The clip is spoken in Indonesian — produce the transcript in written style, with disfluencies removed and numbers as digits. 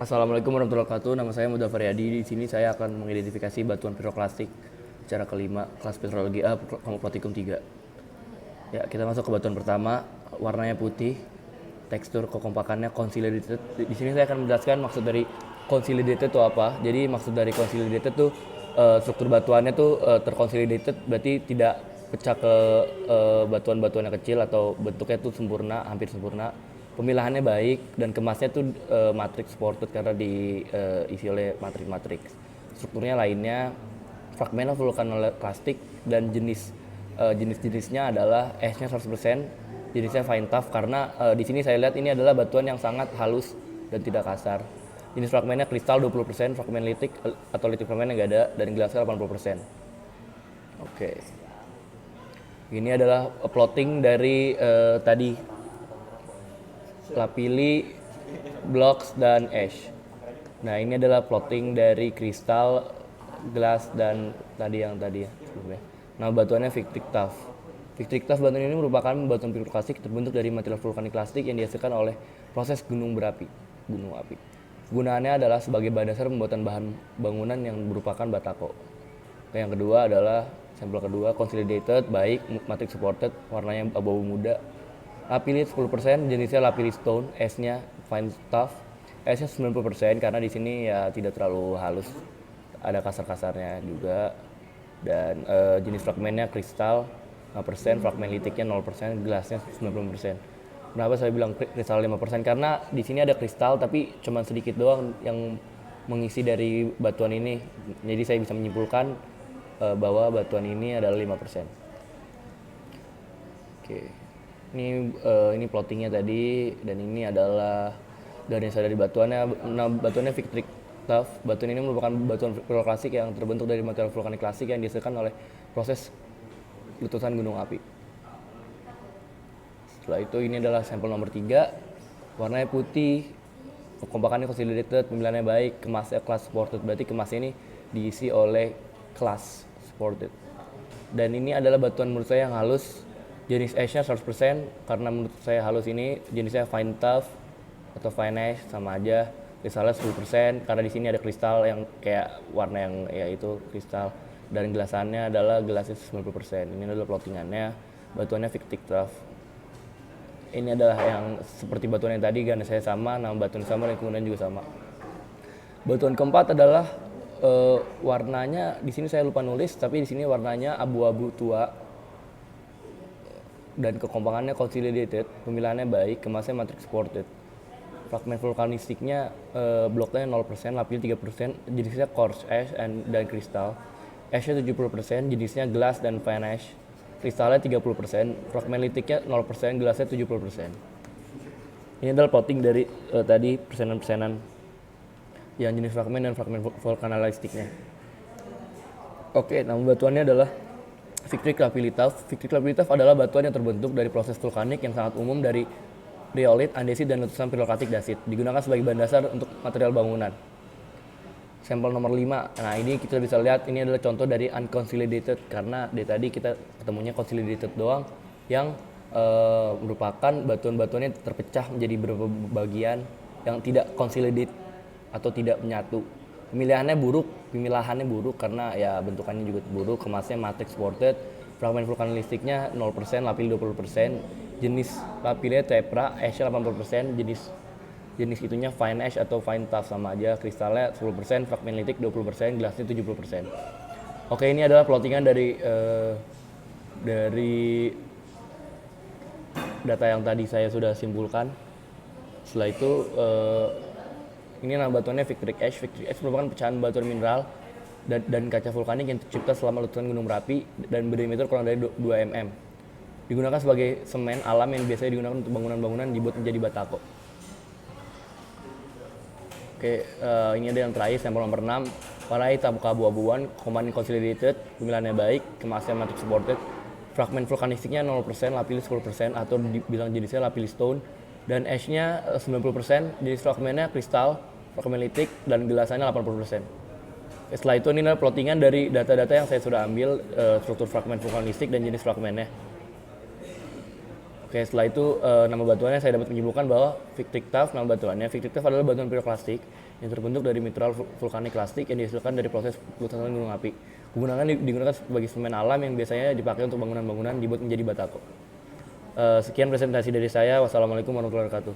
Assalamualaikum warahmatullahi wabarakatuh. Nama saya Mudafar Yadi. Di sini saya akan mengidentifikasi batuan piroklastik secara kelima, kelas petrologi A, kelompok praktikum 3. Ya, kita masuk ke batuan pertama. Warnanya putih, tekstur kekompakannya consolidated. Di sini saya akan menjelaskan maksud dari consolidated itu apa. Jadi maksud dari consolidated tuh struktur batuannya tuh terconsolidated, berarti tidak pecah ke batuan-batuan yang kecil atau bentuknya tuh sempurna, hampir sempurna. Pemilahannya baik dan kemasnya tuh matrix supported karena diisi oleh matrix. Strukturnya lainnya fragmen vulkanoplastik dan jenis-jenisnya adalah S-nya 100%, jenisnya fine tuff karena di sini saya lihat ini adalah batuan yang sangat halus dan tidak kasar. Jenis fragmennya kristal 20%, fragmen litik atau litik fragmen yang nggak ada, dan gelasnya 80%. Oke. Ini adalah plotting dari tadi lapilli, blocks, dan ash. Nah, ini adalah plotting dari kristal, gelas, dan tadi ya sebelumnya. Nah, batuannya Victric tuff. Victric tuff batuan ini merupakan batuan piroklastik terbentuk dari material vulkanik klastik yang dihasilkan oleh proses gunung api. Kegunaannya adalah sebagai bahan dasar pembuatan bahan bangunan yang merupakan batako. Yang kedua adalah sampel kedua consolidated, baik, matrix supported, warnanya abu-abu muda. Lapilli 10%, jenisnya lapilli stone, S-nya fine tuff. S-nya 90% karena di sini ya tidak terlalu halus. Ada kasar-kasarnya juga. Dan jenis fragmennya kristal 5%, fragmen litiknya 0%, gelasnya 90%. Kenapa saya bilang kristal 5%? Karena di sini ada kristal tapi cuma sedikit doang yang mengisi dari batuan ini. Jadi saya bisa menyimpulkan bahwa batuan ini adalah 5%. Oke. Ini plottingnya tadi, dan ini adalah garis dari batuannya. Nah, batuannya Victric tuff. Batuan ini merupakan batuan piroklastik yang terbentuk dari material vulkanik klasik yang dihasilkan oleh proses letusan gunung api. Setelah itu ini adalah sampel nomor 3. Warnanya putih, kekompakannya consolidated, pemilihannya baik, kemasnya class supported. Berarti kemasnya ini diisi oleh class supported. Dan ini adalah batuan menurut saya yang halus. Jenis ash-nya 100% karena menurut saya halus ini. Jenisnya fine tuff atau fine ash sama aja. Kristalnya 10% karena di sini ada kristal yang kayak warna yang ya itu kristal, dan gelasannya adalah gelasnya 90%. Ini adalah plottingannya. Batuannya Victric tuff. Ini adalah yang seperti batuan yang tadi, garis saya sama, nama batuan sama, dan kemudian juga sama. Batuan keempat adalah warnanya di sini saya lupa nulis, tapi di sini warnanya abu-abu tua dan kekompakannya consolidated, pemilihannya baik, kemasnya matrix supported. Fragmen vulkanistiknya bloknya 0%, lapilli 3%, jenisnya quartz ash dan kristal. Ashnya 70%, jenisnya glass dan fine ash. Kristalnya 30%, fragmen litiknya 0%, gelasnya 70%. Ini adalah plotting dari tadi persenan-persenan yang jenis fragmen dan fragmen vulkanalistiknya. Oke, nama batuannya adalah Victric lapilli tuff. Victric lapilli tuff adalah batuan yang terbentuk dari proses vulkanik yang sangat umum dari rhyolite, andesit, dan letusan piroklastik dasit. Digunakan sebagai bahan dasar untuk material bangunan. Sampel nomor 5. Nah, ini kita bisa lihat ini adalah contoh dari unconsolidated karena dari tadi kita ketemunya consolidated doang yang merupakan batuan-batuannya terpecah menjadi beberapa bagian yang tidak consolidate atau tidak menyatu. Pemilahannya buruk karena ya bentukannya juga buruk, kemasnya matrix supported, fragmen vulkanistiknya 0%, lapilli 20%, jenis lapilli tepra, ash-nya 80%, jenis itunya fine ash atau fine tuff sama aja, kristalnya 10%, fragmen litik 20%, gelasnya 70%. Oke, ini adalah plottingan dari data yang tadi saya sudah simpulkan. Setelah itu ini nama batuannya Victric ash. Victric ash merupakan pecahan batuan mineral dan kaca vulkanik yang tercipta selama letusan gunung berapi dan berdiameter kurang dari 2 mm. Digunakan sebagai semen alam yang biasanya digunakan untuk bangunan-bangunan dibuat menjadi batako. Oke, ini ada yang terakhir, sampel nomor 6. Warna hitam keabu-abuan, komponen consolidated, pemilihannya baik, kemasnya matrix supported, fragmen vulkanistiknya 0%, lapilli 10% atau dibilang jenisnya lapilli stone, dan ash-nya 90%, jenis fragmennya kristal, fragmen litik, dan gelasannya 80%. Setelah itu ini adalah plottingan dari data-data yang saya sudah ambil, struktur fragmen vulkanistik dan jenis fragmennya. Oke, setelah itu nama batuannya saya dapat menyimpulkan bahwa Victric Tuff, nama batuannya. Victric Tuff adalah batuan piroklastik yang terbentuk dari mineral vulkanik klastik yang dihasilkan dari proses letusan gunung api. Digunakan sebagai semen alam yang biasanya dipakai untuk bangunan-bangunan dibuat menjadi batako. Sekian presentasi dari saya. Wassalamualaikum warahmatullahi wabarakatuh.